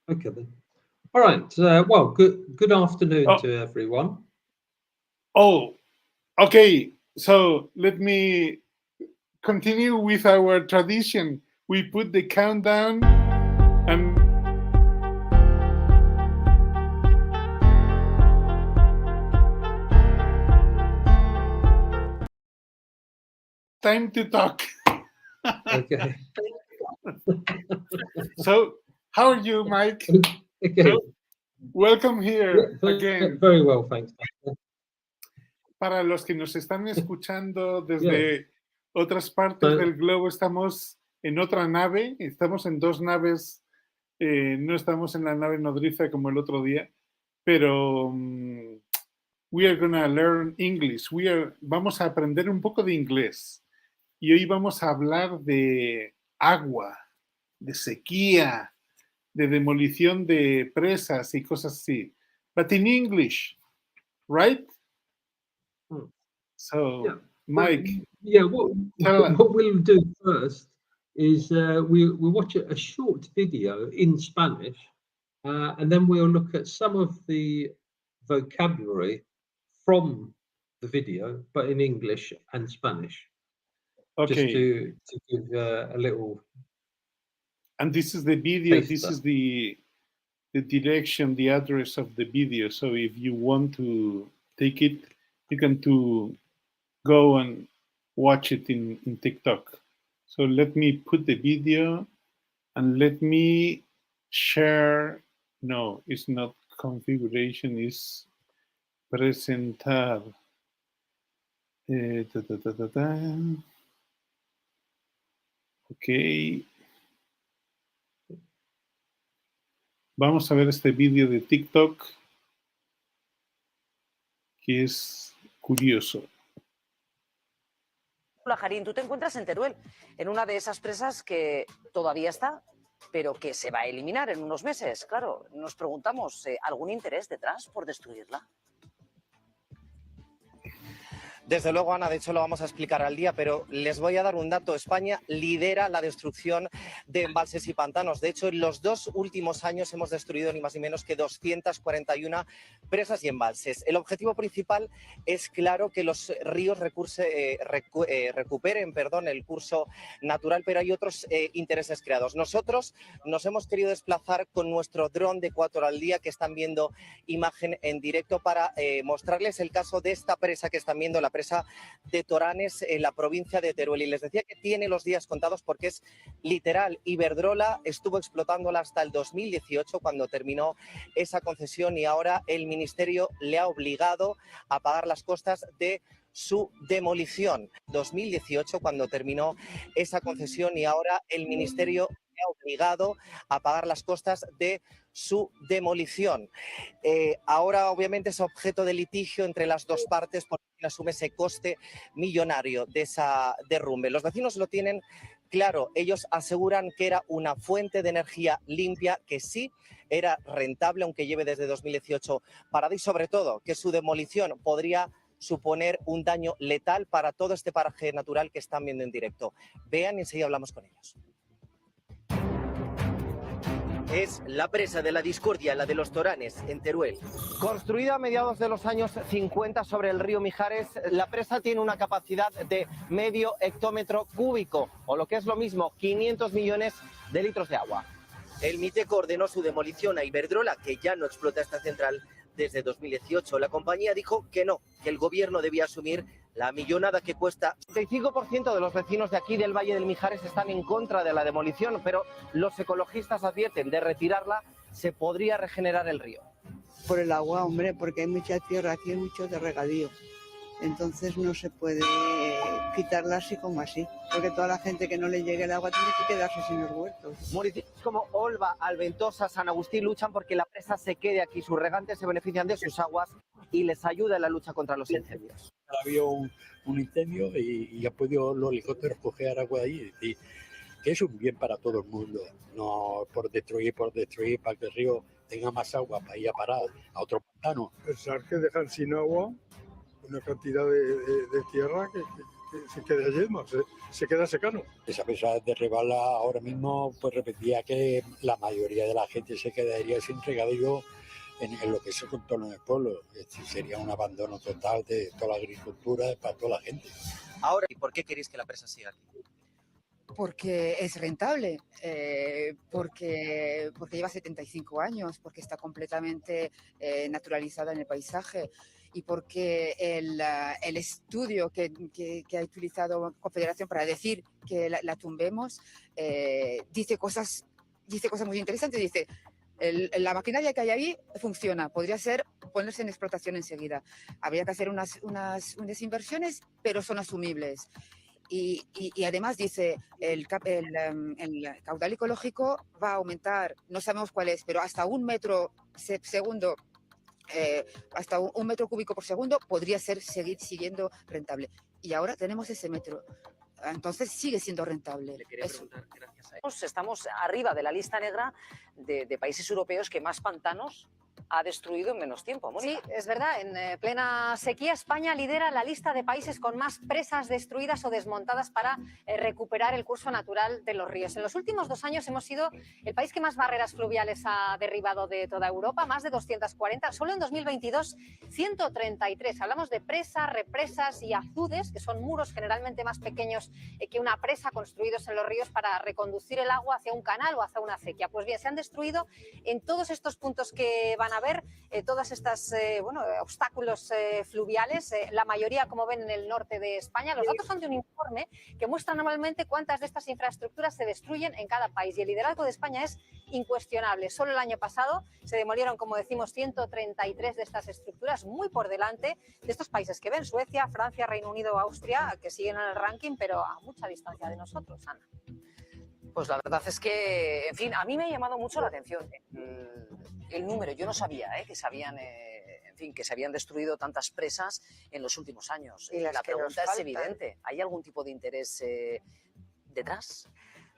Okay then. All right. Well, good afternoon Oh, to everyone. oh, okay. So let me continue with our tradition. We put the countdown and time to talk. Okay. So, how are you, Mike? Okay. Welcome Yeah, here again. very well, thanks. Para los que nos están escuchando Yeah. desde otras partes del globo, estamos en otra nave, estamos en dos naves, no estamos en la nave nodriza como el otro día, pero we are gonna learn English. Vamos a aprender un poco de inglés y hoy vamos a hablar de agua, de sequía, de demolición de presas y cosas así. But in English, right? So, Yeah. Mike, Yeah. What we'll do first is we'll watch a short video in Spanish, and then we'll look at some of the vocabulary from the video, but in English and Spanish, just okay. to give a little. And this is the video. Taster. This is the direction, the address of the video. So if you want to take it, you can go and watch it in TikTok. So let me put the video and let me share. No, it's not configuration, it's presentar. Ok. Vamos a ver este vídeo de TikTok que es curioso. Hola, Jarín, tú te encuentras en Teruel, en una de esas presas que todavía está, pero que se va a eliminar en unos meses. Claro, nos preguntamos, ¿algún interés detrás por destruirla? Desde luego, Ana, de hecho lo vamos a explicar al día, pero les voy a dar un dato. España lidera la destrucción de embalses y pantanos. De hecho, en los 2 últimos años hemos destruido ni más ni menos que 241 presas y embalses. El objetivo principal es, claro, que los ríos recuperen el curso natural, pero hay otros intereses creados. Nosotros nos hemos querido desplazar con nuestro dron de 4 al día, que están viendo imagen en directo, para mostrarles el caso de esta presa que están viendo, la presa de Toranes, en la provincia de Teruel. Y les decía que tiene los días contados porque es literal. Iberdrola estuvo explotándola hasta el 2018, cuando terminó esa concesión, y ahora el ministerio le ha obligado a pagar las costas de su demolición. 2018, cuando terminó esa concesión, y ahora el ministerio le ha obligado a pagar las costas de su demolición. Ahora, obviamente, es objeto de litigio entre las dos partes porque asume ese coste millonario de esa derrumbe. Los vecinos lo tienen claro. Ellos aseguran que era una fuente de energía limpia, que sí era rentable, aunque lleve desde 2018 parada, y sobre todo que su demolición podría suponer un daño letal para todo este paraje natural que están viendo en directo. Vean y enseguida hablamos con ellos. Es la presa de la discordia, la de los Toranes, en Teruel. Construida a mediados de los años 50 sobre el río Mijares, la presa tiene una capacidad de medio hectómetro cúbico, o lo que es lo mismo, 500 millones de litros de agua. El MITEC ordenó su demolición a Iberdrola, que ya no explota esta central desde 2018. La compañía dijo que no, que el gobierno debía asumir la millonada que cuesta. El 65% de los vecinos de aquí del Valle del Mijares están en contra de la demolición, pero los ecologistas advierten, de retirarla se podría regenerar el río. Por el agua, hombre, porque hay mucha tierra aquí, hay mucho de regadío. Entonces no se puede quitarla así como así, porque toda la gente que no le llegue el agua tiene que quedarse sin los huertos. Municipios como Olva, Alventosa, San Agustín luchan porque la presa se quede aquí. Sus regantes se benefician de sus aguas y les ayuda en la lucha contra los incendios. Había un incendio y ha podido los helicópteros coger agua de allí, y que es un bien para todo el mundo, no por destruir, para que el río tenga más agua para ir a parar a otro pantano. Pensar que dejan sin agua una cantidad de tierra que se queda lleno, se queda secano. Esa presa de Rebala ahora mismo pues repetía que la mayoría de la gente se quedaría sin regadío en lo que es el contorno del pueblo. Sería un abandono total de toda la agricultura para toda la gente. Ahora, ¿y por qué queréis que la presa siga aquí? Porque es rentable, porque lleva 75 años, porque está completamente naturalizada en el paisaje y porque el estudio que ha utilizado Confederación para decir que la tumbemos dice cosas muy interesantes. Dice, la maquinaria que hay ahí funciona, podría ser ponerse en explotación enseguida. Habría que hacer unas inversiones, pero son asumibles. Y además dice, el caudal ecológico va a aumentar, no sabemos cuál es, pero hasta 1 metro segundo, hasta un metro cúbico por segundo podría seguir siendo rentable. Y ahora tenemos ese metro. Entonces sigue siendo rentable. Le quería preguntar, gracias a él. Estamos arriba de la lista negra de países europeos que más pantanos ha destruido en menos tiempo. Mónica. Sí, es verdad. En plena sequía, España lidera la lista de países con más presas destruidas o desmontadas para recuperar el curso natural de los ríos. En los últimos 2 años hemos sido el país que más barreras fluviales ha derribado de toda Europa, más de 240. Solo en 2022, 133. Hablamos de presas, represas y azudes, que son muros generalmente más pequeños que una presa construidos en los ríos para reconducir el agua hacia un canal o hacia una acequia. Pues bien, se han destruido en todos estos puntos que van a ver, todas estas obstáculos fluviales, la mayoría, como ven, en el norte de España. Los datos son de un informe que muestra anualmente cuántas de estas infraestructuras se destruyen en cada país, y el liderazgo de España es incuestionable. Solo el año pasado se demolieron, como decimos, 133 de estas estructuras, muy por delante de estos países que ven: Suecia, Francia, Reino Unido, Austria, que siguen en el ranking, pero a mucha distancia de nosotros, Ana. Pues la verdad es que, en fin, a mí me ha llamado mucho la atención el número. Yo no sabía que se habían, que se habían destruido tantas presas en los últimos años. Y las la que nos pregunta es faltan. evidente. ¿Hay algún tipo de interés detrás?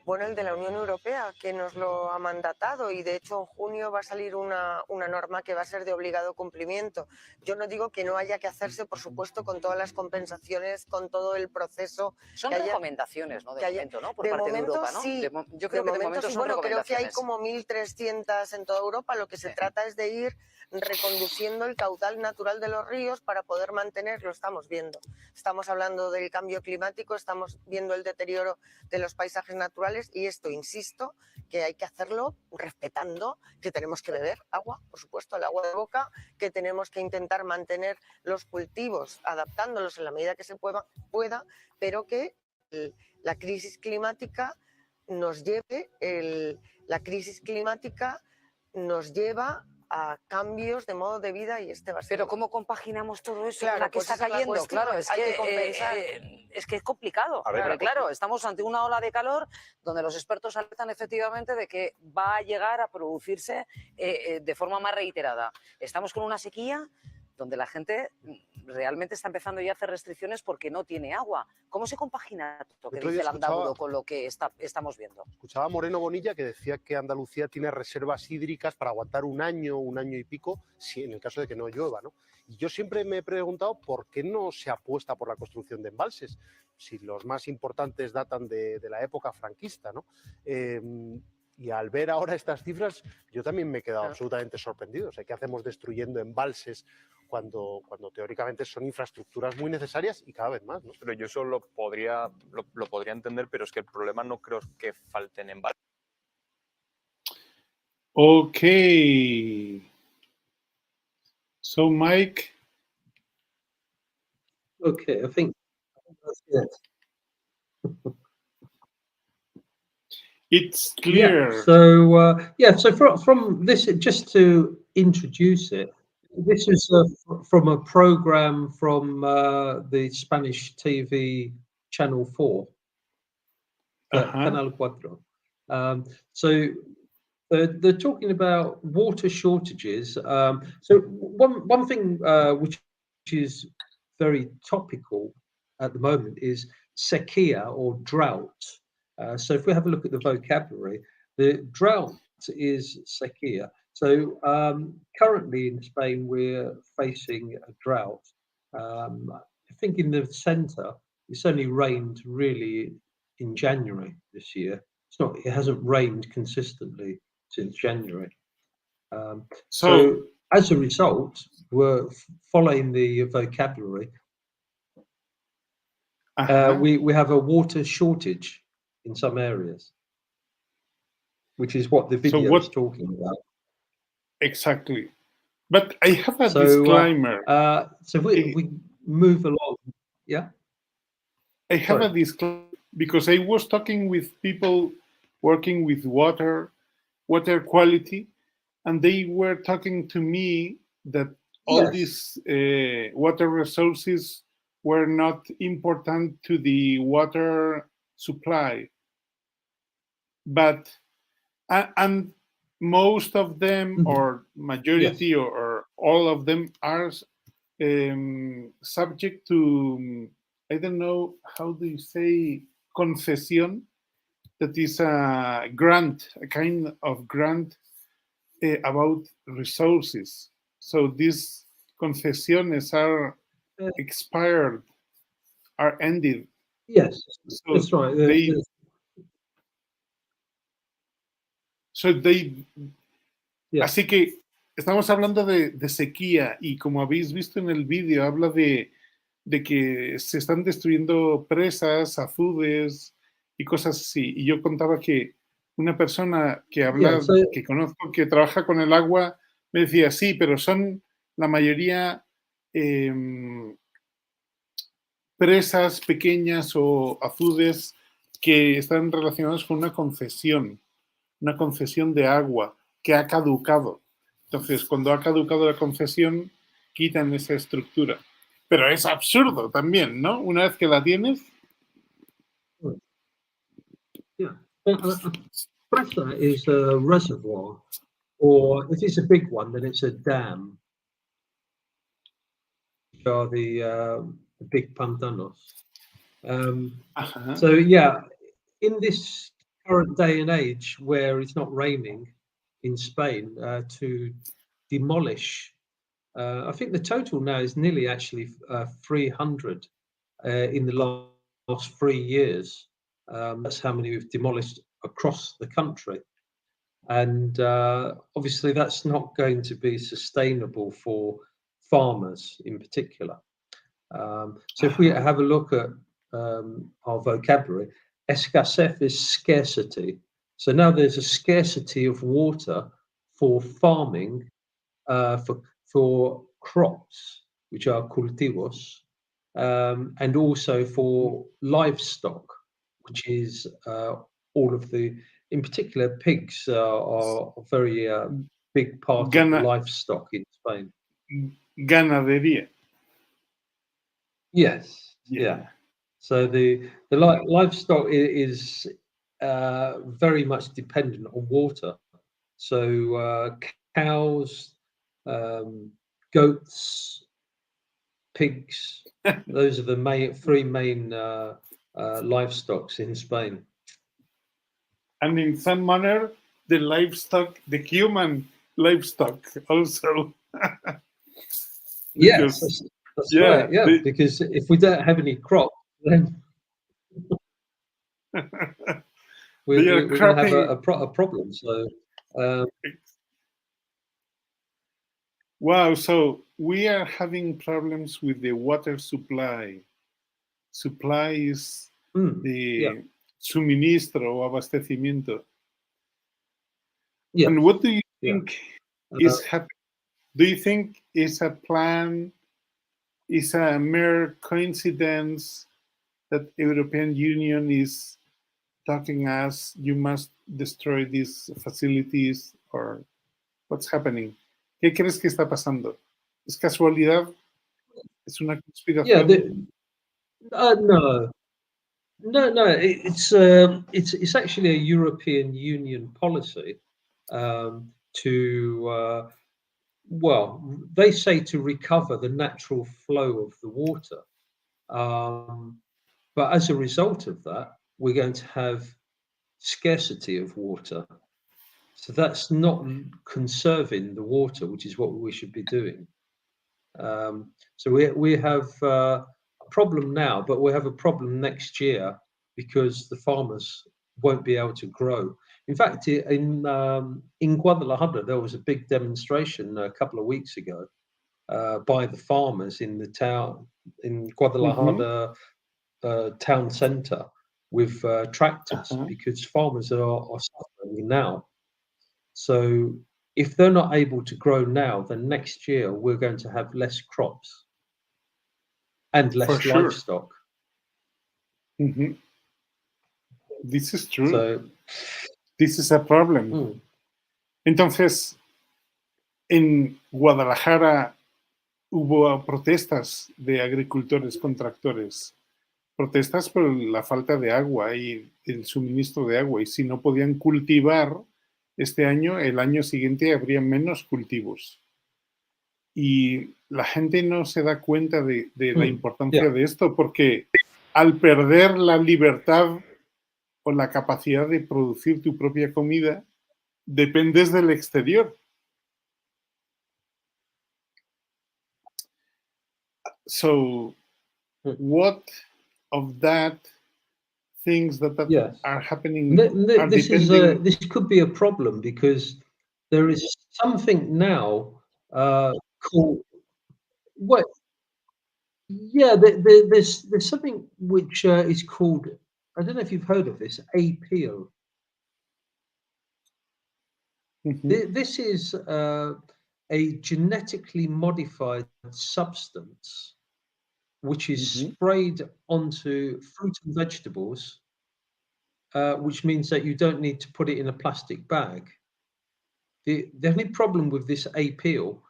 Bueno, el de la Unión Europea, que nos lo ha mandatado, y de hecho en junio va a salir una norma que va a ser de obligado cumplimiento. Yo no digo que no haya que hacerse, por supuesto, con todas las compensaciones, con todo el proceso. Son recomendaciones, ¿no? De momento, ¿no? Por de parte momento, de Europa, ¿no? sí. Yo creo que de momento sí. son Bueno, creo que hay recomendaciones. como 1.300 en toda Europa. Lo que se trata es de ir reconduciendo el caudal natural de los ríos para poder mantener, lo estamos viendo. Estamos hablando del cambio climático, estamos viendo el deterioro de los paisajes naturales, y esto, insisto, que hay que hacerlo respetando que tenemos que beber agua, por supuesto, el agua de boca, que tenemos que intentar mantener los cultivos adaptándolos en la medida que se pueda, pero que la crisis climática nos lleva a cambios de modo de vida, y este va a ser. Pero ¿cómo compaginamos todo eso? Claro, con la que pues está esa es la cayendo. cuestión, Claro, es hay que que compensar. es que es complicado. A ver, Porque, claro, estamos ante una ola de calor donde los expertos alertan efectivamente de que va a llegar a producirse de forma más reiterada. Estamos con una sequía donde la gente realmente está empezando ya a hacer restricciones porque no tiene agua. ¿Cómo se compagina todo que dice el Andaludo con lo que estamos viendo? Escuchaba a Moreno Bonilla que decía que Andalucía tiene reservas hídricas para aguantar un año y pico, si en el caso de que no llueva, ¿no? Y yo siempre me he preguntado por qué no se apuesta por la construcción de embalses, si los más importantes datan de la época franquista, ¿no? Y al ver ahora estas cifras, yo también me he quedado absolutamente sorprendido. O sea, ¿qué hacemos destruyendo embalses cuando teóricamente son infraestructuras muy necesarias y cada vez más, ¿no? Pero yo eso lo podría entender, pero es que el problema no creo que falten embalses. Okay. So, Mike. Okay, I think that's it. It's clear. Yeah, so from this, just to introduce it, this is from a program from the Spanish TV Channel 4, Canal 4. So they're talking about water shortages. So one thing which is very topical at the moment is sequía or drought. So if we have a look at the vocabulary, the drought is sequía. So currently in Spain, we're facing a drought. I think in the center, It's only rained really in January this year. It hasn't rained consistently since January. So as a result, we're following the vocabulary. We have a water shortage in some areas, which is what the video is talking about. Exactly. But I have a disclaimer. So we move along. Yeah. I have a disclaimer because I was talking with people working with water quality, and they were talking to me that all these water resources were not important to the water supply. But, and most of them, or majority, or all of them are subject to, I don't know, how do you say, concesión? That is a grant, a kind of grant about resources. So these concesiones are expired, are ended. Yes, so that's right. Así que estamos hablando de sequía, y como habéis visto en el vídeo, habla de que se están destruyendo presas, azudes y cosas así. Y yo contaba que una persona que habla, que conozco, que trabaja con el agua, me decía, sí, pero son la mayoría presas pequeñas o azudes que están relacionados con una concesión de agua que ha caducado. Entonces, cuando ha caducado la concesión, quitan esa estructura. Pero es absurdo también, ¿no? Una vez que la tienes. Yeah. Presa is a reservoir, or if it's a big one, then it's a dam. Which are the big pantanos. So yeah, in this current day and age where it's not raining in Spain, to demolish, I think the total now is nearly actually 300 in the last 3 years. That's how many we've demolished across the country. And obviously that's not going to be sustainable for farmers in particular. So if we have a look at our vocabulary, escasez is scarcity. So now there's a scarcity of water for farming, for crops, which are cultivos, and also for livestock, which is all of the, in particular, pigs are a very big part of livestock in Spain. Ganadería. Yes. Yeah. So the livestock is very much dependent on water. So cows, goats, pigs. Those are the three main livestocks in Spain. And in some manner, the livestock, the human livestock, also. Yes, that's right. Yeah, because if we don't have any crops, then we're going to have a problem. So. Wow, so we are having problems with the water supply. Supply is the suministro o abastecimiento. Yes. And what do you think is happening? Do you think it's a plan? Is a mere coincidence that European Union is talking us, you must destroy these facilities, or what's happening? ¿Qué crees que está pasando? ¿Es casualidad? ¿Es una conspiración? No. It's actually a European Union policy to they say to recover the natural flow of the water, but as a result of that, we're going to have scarcity of water. So that's not conserving the water, which is what we should be doing. So we have a problem now, but we'll have a problem next year because the farmers won't be able to grow. In fact, in Guadalajara, there was a big demonstration a couple of weeks ago by the farmers in the town, in Guadalajara town centre, with tractors, because farmers are suffering now. So if they're not able to grow now, then next year we're going to have less crops and less livestock. This is true. So, this is a problem. Entonces, en Guadalajara hubo protestas de agricultores con tractores, protestas por la falta de agua y el suministro de agua, y si no podían cultivar este año, el año siguiente habría menos cultivos. Y la gente no se da cuenta de la importancia de esto, porque al perder la libertad o la capacidad de producir tu propia comida, dependes del exterior. So, what of that things that are happening are depending... This could be a problem, because there is something now called... Well, yeah, there's something which is called, I don't know if you've heard of this, appeal. This is a genetically modified substance which is sprayed onto fruit and vegetables, which means that you don't need to put it in a plastic bag. The only problem with this appeal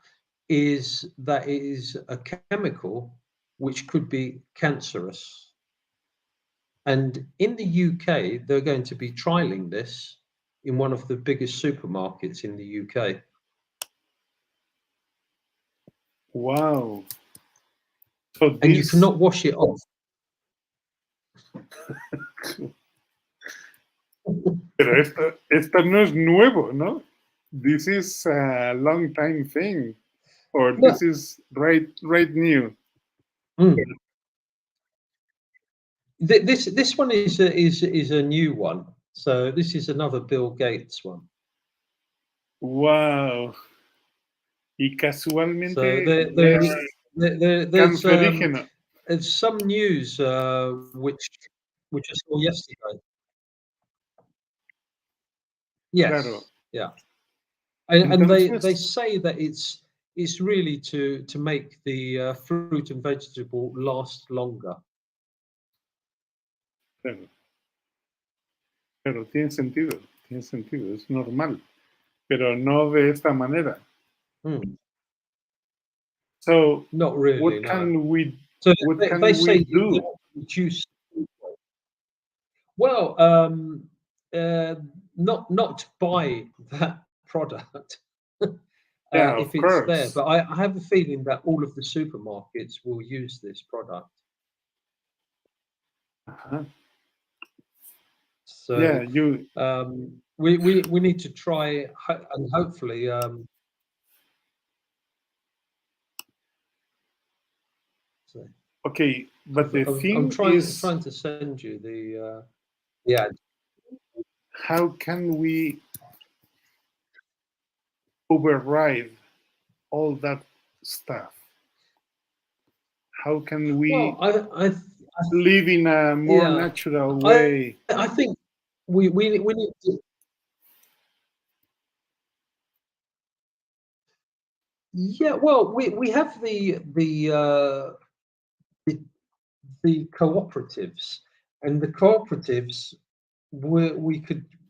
is that it is a chemical which could be cancerous. And in the UK, they're going to be trialing this in one of the biggest supermarkets in the UK. Wow. So and you cannot wash it off. Pero esto no es nuevo, ¿no? This is a long time thing, or this is right new. This one is a new one. So this is another Bill Gates one. Wow. Y casualmente there's some news which I saw yesterday. Yes. Claro. Yeah. And they say that it's really to make the fruit and vegetable last longer. Claro. Pero tiene sentido, es normal, pero no de esta manera. So, not really. What can we do? Reduce. Well, not buy that product if it's there, but I have a feeling that all of the supermarkets will use this product. So yeah, we need to try and hopefully okay, but the thing I'm trying is to send you the ad. How can we override all that stuff? How can we live in a more natural way? I think we need to. Yeah, well, we have the cooperatives, and the cooperatives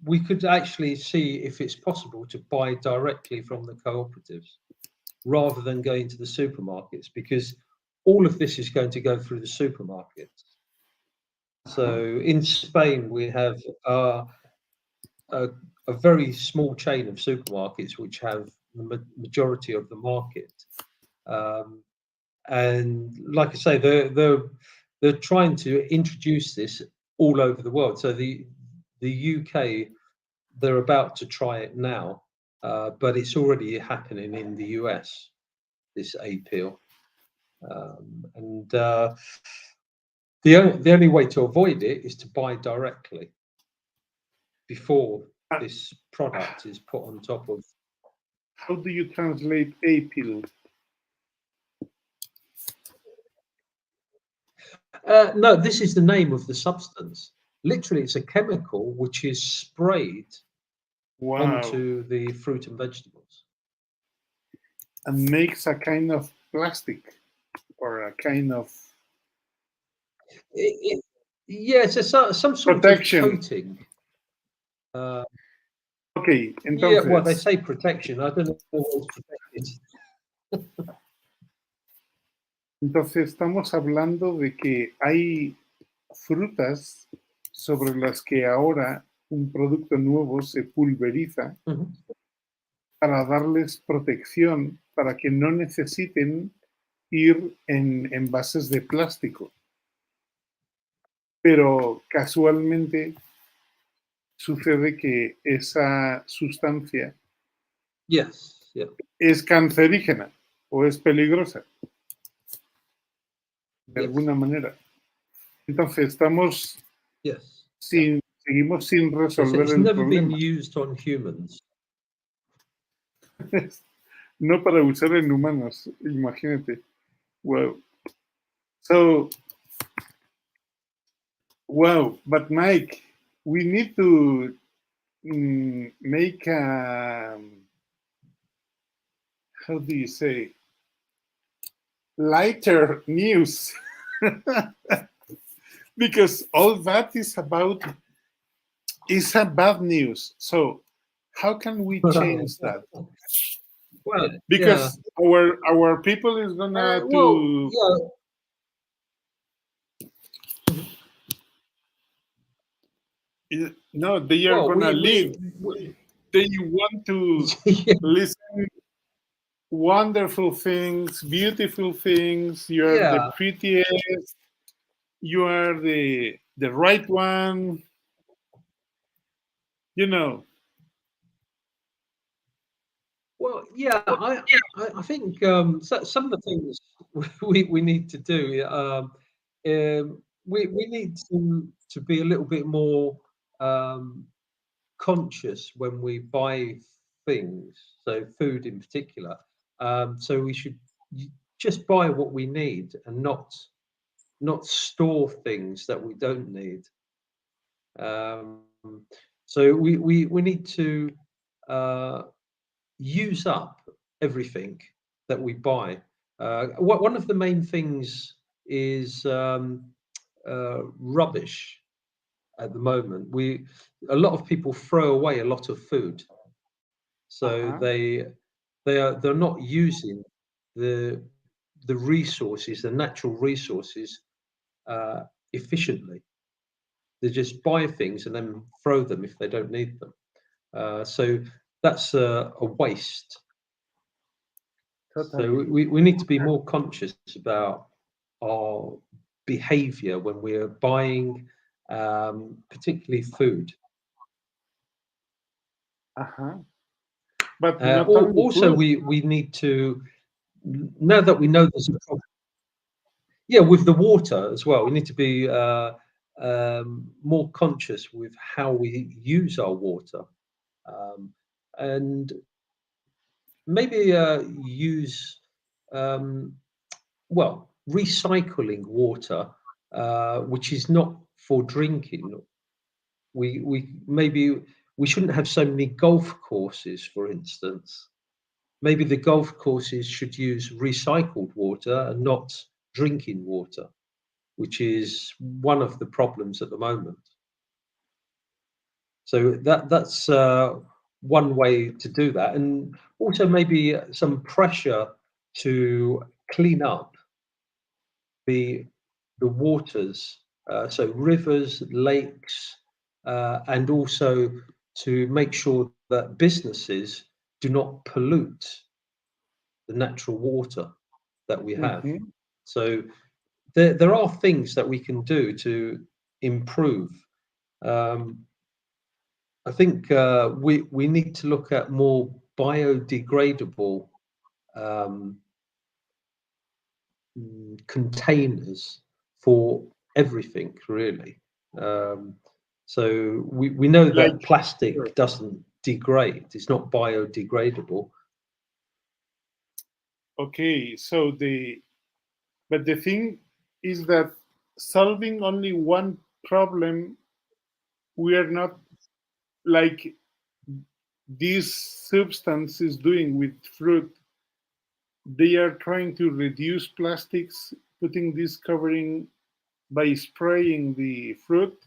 we could actually see if it's possible to buy directly from the cooperatives rather than going to the supermarkets, because all of this is going to go through the supermarkets. So in Spain we have a very small chain of supermarkets which have the majority of the market, and like I say, they're trying to introduce this all over the world. So the UK, they're about to try it now, but it's already happening in the US, this appeal. And The only way to avoid it is to buy directly before this product is put on top of. How do you translate apil? No, this is the name of the substance. Literally, it's a chemical which is sprayed onto the fruit and vegetables. And makes a kind of plastic or a kind of... Yes, it's some sort protection. of coating. Okay, entonces... Yeah, well, they say protection. I don't know what's protected. Entonces estamos hablando de que hay frutas sobre las que ahora un producto nuevo se pulveriza para darles protección, para que no necesiten ir en envases de plástico. Pero casualmente sucede que esa sustancia es cancerígena o es peligrosa de alguna manera. Entonces estamos seguimos sin resolver el problema. No para usar en humanos, imagínate. Wow. So, wow, but Mike, we need to make a, how do you say, lighter news. Because all that is about is a bad news. So how can we change that? Well, because our people is gonna no, they are gonna leave. They want to listen wonderful things, beautiful things. You are the prettiest. You are the right one. You know. Well, yeah, I think some of the things we need to do. We need to be a little bit more conscious when we buy things, so food in particular. So we should just buy what we need and not store things that we don't need. So we need to use up everything that we buy. One of the main things is rubbish. At the moment, a lot of people throw away a lot of food, so they're not using the resources, the natural resources, efficiently. They just buy things and then throw them if they don't need them. So that's a waste. So we need to be more conscious about our behavior when we're buying, particularly food. But also we need to, now that we know there's a problem, with the water as well, we need to be more conscious with how we use our water, and maybe use recycling water, which is not for drinking. We shouldn't have so many golf courses, for instance. Maybe the golf courses should use recycled water and not drinking water, which is one of the problems at the moment. So that's one way to do that, and also maybe some pressure to clean up the waters, so rivers, lakes, and also to make sure that businesses do not pollute the natural water that we have. So there are things that we can do to improve. I think we need to look at more biodegradable containers for everything really. So we know that plastic doesn't degrade; it's not biodegradable. Okay, so but the thing is that solving only one problem, we are not like this substance is doing with fruit. They are trying to reduce plastics, putting this covering by spraying the fruit,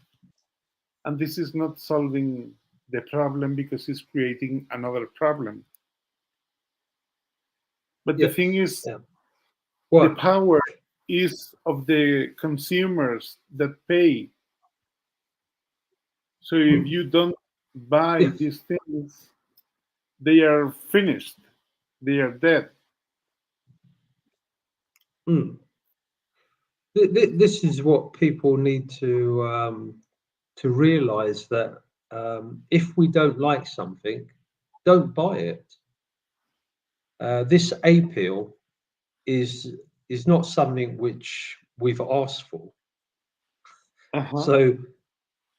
and this is not solving the problem because it's creating another problem. But the thing is, the power is of the consumers that pay. So if you don't buy these things, they are finished. They are dead. This is what people need to realize, that if we don't like something, don't buy it. This appeal is not something which we've asked for.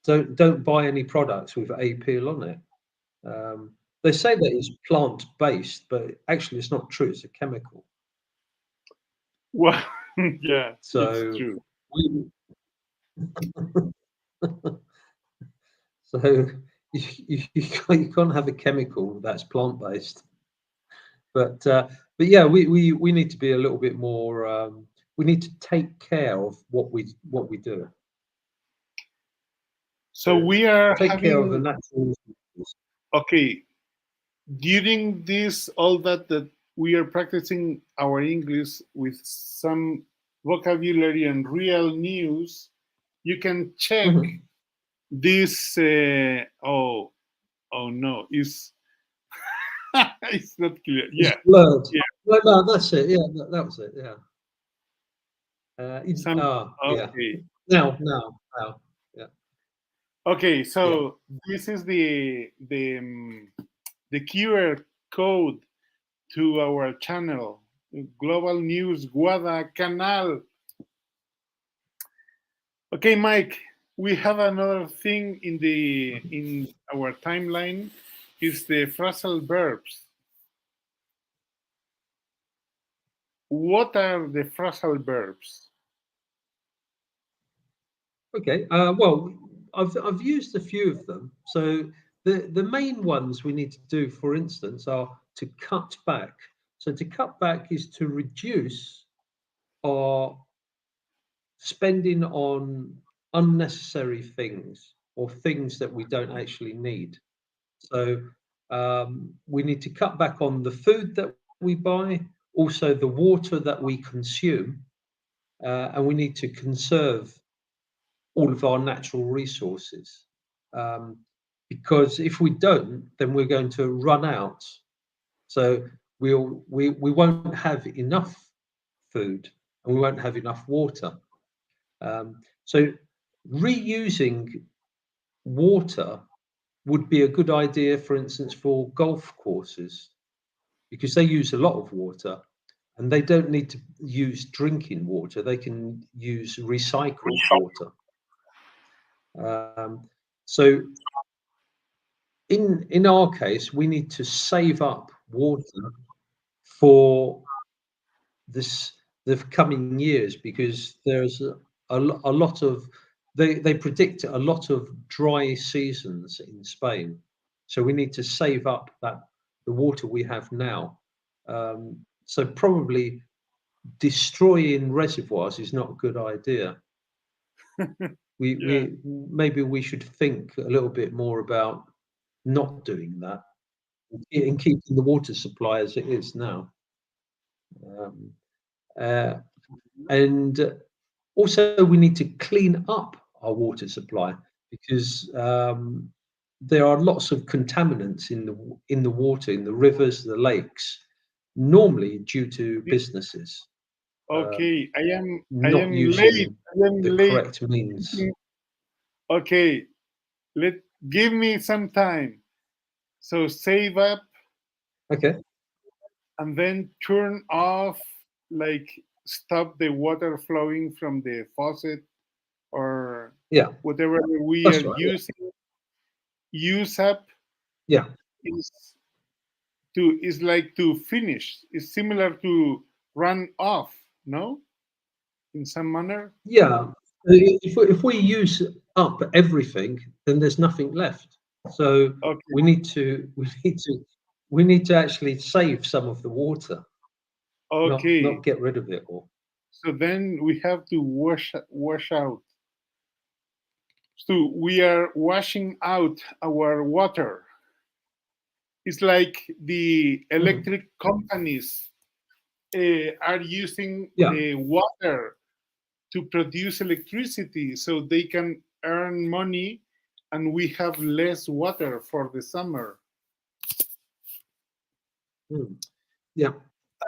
So don't buy any products with appeal on it. They say that it's plant-based, but actually it's not true. It's a chemical. Well, yeah, so it's true. So you can't have a chemical that's plant-based. But yeah, we need to be a little bit more. We need to take care of what we do. So we are take care of the natural resources. Okay, during this all that we are practicing our English with some vocabulary and real news. You can check this. Oh no, it's it's not clear. It's Yeah, blurred. yeah. No, that's it. Yeah, that was it. Yeah. Okay. Yeah. Now. Yeah. Okay, so this is the QR code to our channel, Global News Guada Canal. Okay, Mike, we have another thing in our timeline. Is the phrasal verbs. What are the phrasal verbs? Okay. Well, I've used a few of them. So the main ones we need to do, for instance, are to cut back. So to cut back is to reduce our spending on unnecessary things or things that we don't actually need. So we need to cut back on the food that we buy, also the water that we consume, and we need to conserve all of our natural resources. Because if we don't, then we're going to run out. So we won't have enough food and we won't have enough water. So reusing water would be a good idea, for instance, for golf courses, because they use a lot of water and they don't need to use drinking water. They can use recycled water. So in our case, we need to save up water for the coming years, because there's a lot of they predict a lot of dry seasons in Spain. So we need to save up the water we have now. So probably destroying reservoirs is not a good idea. We maybe we should think a little bit more about not doing that and keeping the water supply as it is now. And also we need to clean up our water supply, because there are lots of contaminants in the water, in the rivers, the lakes, normally due to businesses. Okay, I am using late. the correct means. Okay, give me some time. So save up. Okay. And then turn off, like stop the water flowing from the faucet or Yeah, whatever we that's are right. Yeah. using. Use up Yeah. is like to finish. It's similar to run off, no? In some manner. Yeah. If we use up everything, then there's nothing left. So Okay. we need to actually save some of the water. Okay. Not get rid of it all. So then we have to wash out. So we are washing out our water. It's like the electric companies are using the water to produce electricity so they can earn money, and we have less water for the summer. Yeah.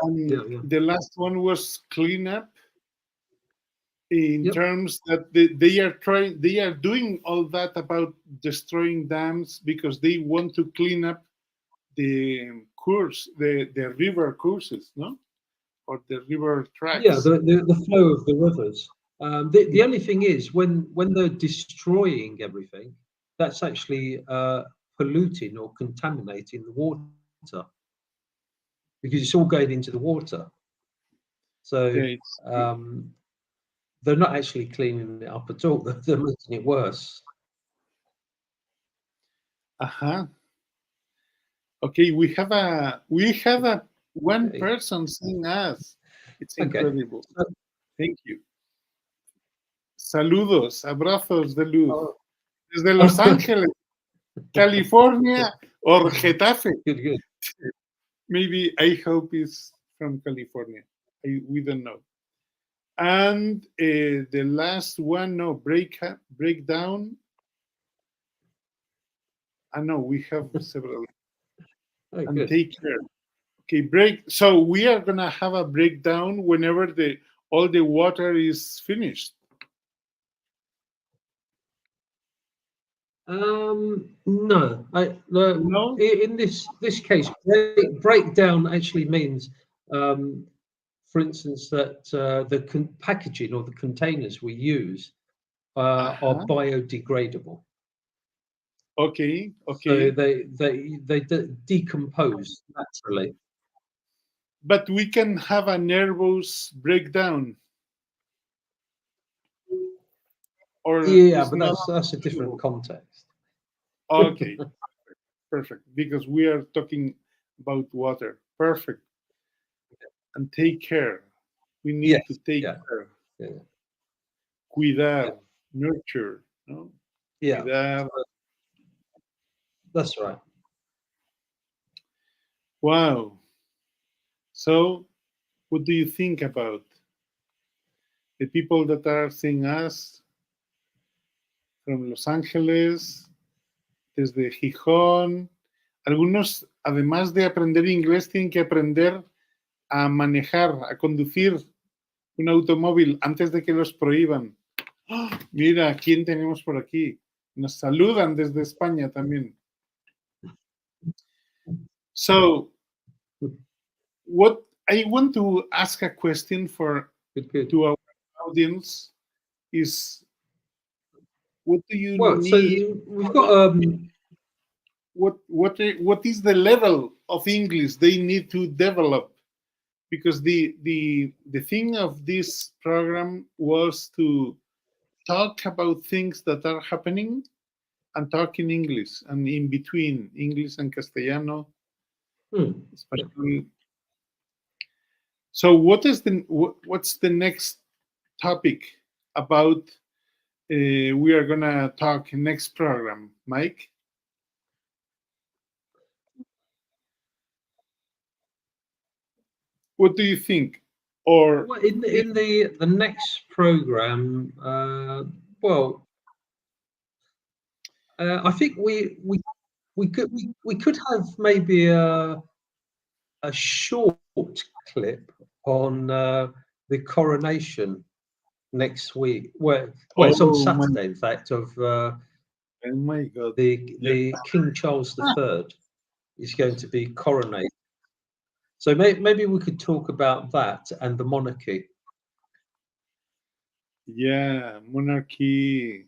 The last one was cleanup, in terms that they are doing all that about destroying dams because they want to clean up the river courses, no, or the river tracks. Yeah, the flow of the rivers. The only thing is when they're destroying everything, that's actually polluting or contaminating the water, because it's all going into the water. So they're not actually cleaning it up at all. They're making it worse. Okay, we have one person seeing us. It's incredible. Thank you. Saludos, abrazos de luz. Desde Los Ángeles, California, or Getafe. Good. Maybe, I hope it's from California. We don't know. And the last one, no, breakdown. No, we have several. And good. Take care. Okay, so we are gonna have a breakdown whenever all the water is finished. No. In this case, breakdown actually means, for instance, that the packaging or the containers we use are biodegradable. Okay. So they decompose naturally. But we can have a nervous breakdown. Or but that's a different context. Okay, perfect. Because we are talking about water. Perfect. And take care. We need to take care. Cuidar, nurture. No? Cuidar. That's right. Wow. So, what do you think about the people that are seeing us from Los Ángeles, desde Gijón? Algunos, además de aprender inglés, tienen que aprender a manejar, a conducir un automóvil antes de que los prohíban. ¡Oh! Mira, ¿quién tenemos por aquí? Nos saludan desde España también. So, what I want to ask a question to our audience is, what do you need? So we've got what is the level of English they need to develop? Because the thing of this program was to talk about things that are happening and talk in English and in between English and Castellano. Especially. So what's the next topic about we are gonna talk next program, Mike? What do you think? Or in the next program, I think we could have maybe a short clip on the coronation next week. Well, it's on Saturday, in fact, of oh my God, the King Charles III is going to be coronated. So maybe we could talk about that and the monarchy. Yeah, monarchy.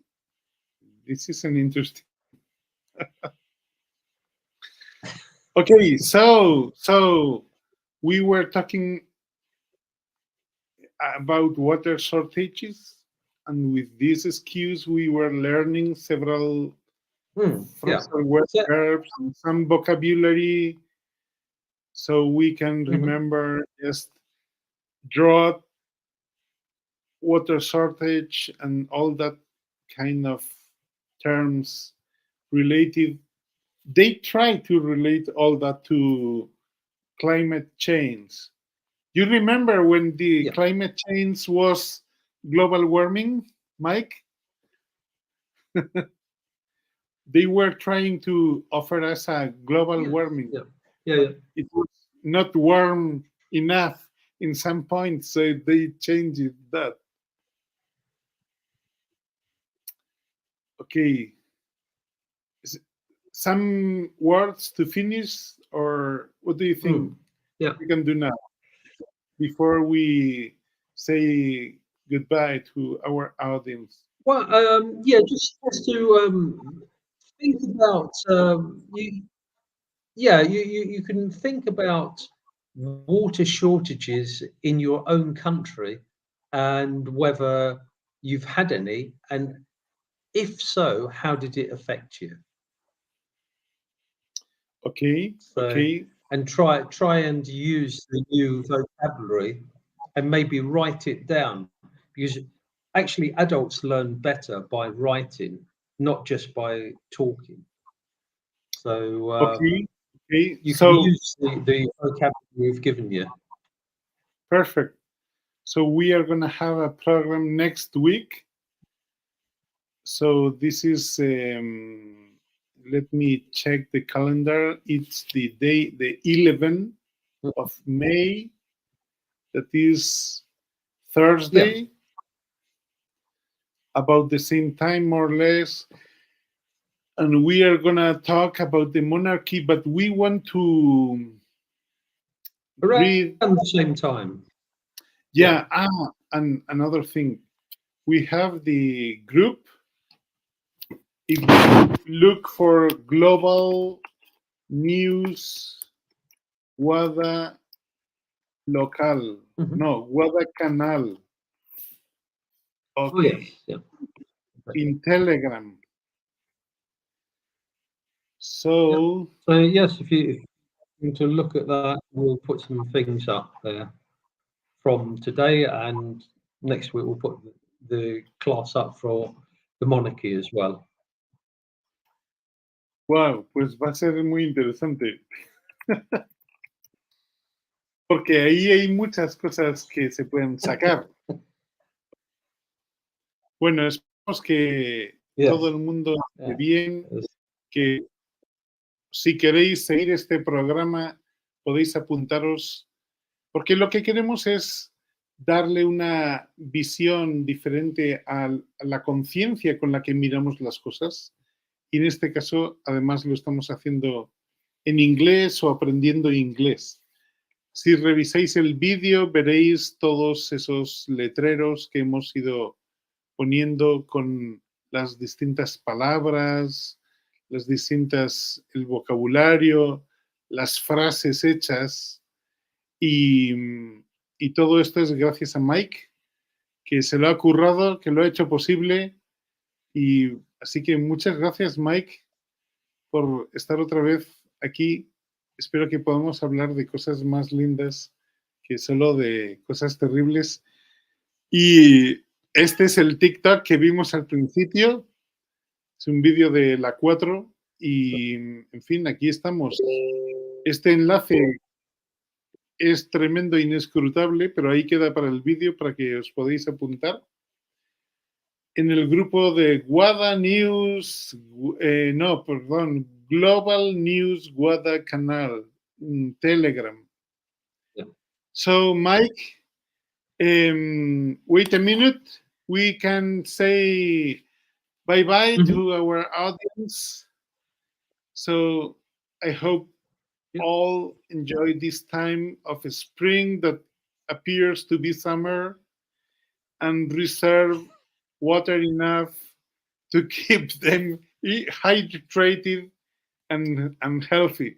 This is an interesting. Okay, so we were talking about water shortages, and with this excuse, we were learning several phrasal verbs and some vocabulary, so we can remember just drought, water shortage, and all that kind of terms related. They try to relate all that to climate change. You remember when the climate change was global warming, Mike? They were trying to offer us a global warming. It was not warm enough in some points, so they changed that. Okay. Some words to finish, or what do you think we can do now before we say goodbye to our audience? Well, just to think about you can think about water shortages in your own country and whether you've had any, and if so, how did it affect you? Okay. Okay. And try and use the new vocabulary and maybe write it down, because actually adults learn better by writing, not just by talking. So okay. You can use the vocabulary we've given you. Perfect. So we are going to have a program next week. So this is, let me check the calendar. It's the 11th of May. That is Thursday. About the same time, more or less. And we are going to talk about the monarchy, but we want to read at the same time. Yeah. And another thing, we have the group. If you look for global news, Guada local, no, Guada canal. Okay. In Telegram. So yes, if you want to look at that, we'll put some things up there from today, and next week we'll put the class up for the monarchy as well. Wow, pues va a ser muy interesante. Porque ahí hay muchas cosas que se pueden sacar. Bueno, esperamos que todo el mundo esté bien, que si queréis seguir este programa podéis apuntaros, porque lo que queremos es darle una visión diferente a la conciencia con la que miramos las cosas. Y en este caso, además, lo estamos haciendo en inglés o aprendiendo inglés. Si revisáis el vídeo, veréis todos esos letreros que hemos ido poniendo con las distintas palabras, las distintas, el vocabulario, las frases hechas. Y todo esto es gracias a Mike, que se lo ha currado, que lo ha hecho posible. Y así que muchas gracias, Mike, por estar otra vez aquí. Espero que podamos hablar de cosas más lindas que solo de cosas terribles. Y este es el TikTok que vimos al principio. Es un vídeo de la 4 y, en fin, aquí estamos. Este enlace es tremendo, inescrutable, pero ahí queda para el vídeo para que os podáis apuntar. En el grupo de Guada News, Global News Guada Canal, Telegram. So, Mike, wait a minute. We can say bye-bye to our audience. So, I hope all enjoy this time of spring that appears to be summer. and reserve water enough to keep them hydrated and healthy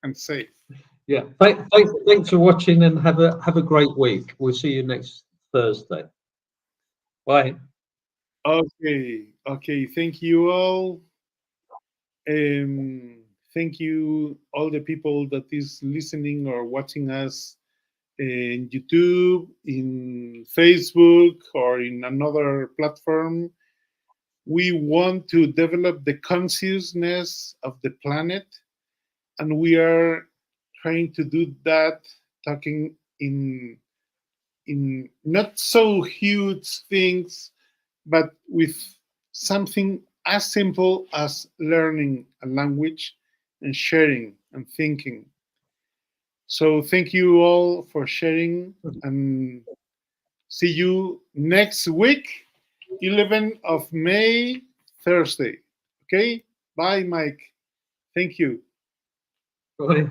and safe. Yeah. Thanks for watching, and have a great week. We'll see you next Thursday. Bye. Okay. Thank you all. Thank you all the people that is listening or watching us in YouTube, in Facebook, or in another platform. We want to develop the consciousness of the planet, and we are trying to do that talking in not so huge things, but with something as simple as learning a language and sharing and thinking. So thank you all for sharing, and see you next week, 11th of May, Thursday. Okay? Bye, Mike. Thank you. Bye.